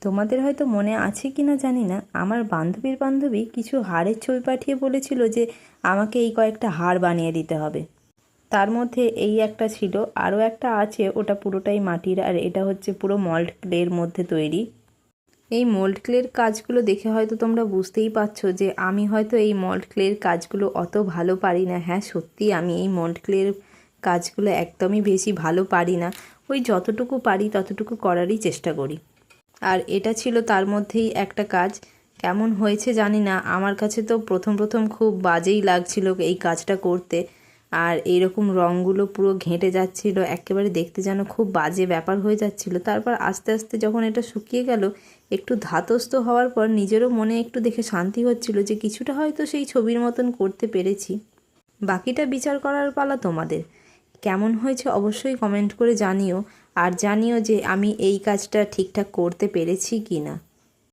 তোমাদের হয়তো মনে আছে কি না জানি না, আমার বান্ধবীর বান্ধবী কিছু হাড়ের ছবি পাঠিয়ে বলেছিল যে আমাকে এই কয়েকটা হাড় বানিয়ে দিতে হবে। তার মধ্যে এই একটা ছিল, আরও একটা আছে, ওটা পুরোটাই মাটির, আর এটা হচ্ছে পুরো মল্ড ক্লের মধ্যে তৈরি। এই মোল্ড ক্লের কাজগুলো দেখে হয়তো তোমরা বুঝতেই পারছো যে আমি হয়তো এই মোল্ড ক্লের কাজগুলো অত ভালো পারি না। হ্যাঁ, সত্যি আমি এই মোল্ড ক্লের কাজগুলো একদমই বেশি ভালো পারি না। ওই যতটুকু পারি ততটুকু করারই চেষ্টা করি। আর এটা ছিল তার মধ্যেই একটা কাজ। কেমন হয়েছে জানি না, আমার কাছে তো প্রথম প্রথম খুব বাজেই লাগছিল এই কাজটা করতে। আর এইরকম রঙগুলো পুরো ঘেঁটে যাচ্ছিল, একেবারে দেখতে যেন খুব বাজে ব্যাপার হয়ে যাচ্ছিল। তারপর আস্তে আস্তে যখন এটা শুকিয়ে গেল, একটু ধাতস্থ হওয়ার পর নিজেরও মনে একটু দেখে শান্তি হচ্ছিল যে কিছুটা হয়তো সেই ছবির মতন করতে পেরেছি। বাকিটা বিচার করার পালা তোমাদের। কেমন হয়েছে অবশ্যই কমেন্ট করে জানিও, আর জানিও যে আমি এই কাজটা ঠিকঠাক করতে পেরেছি কি না।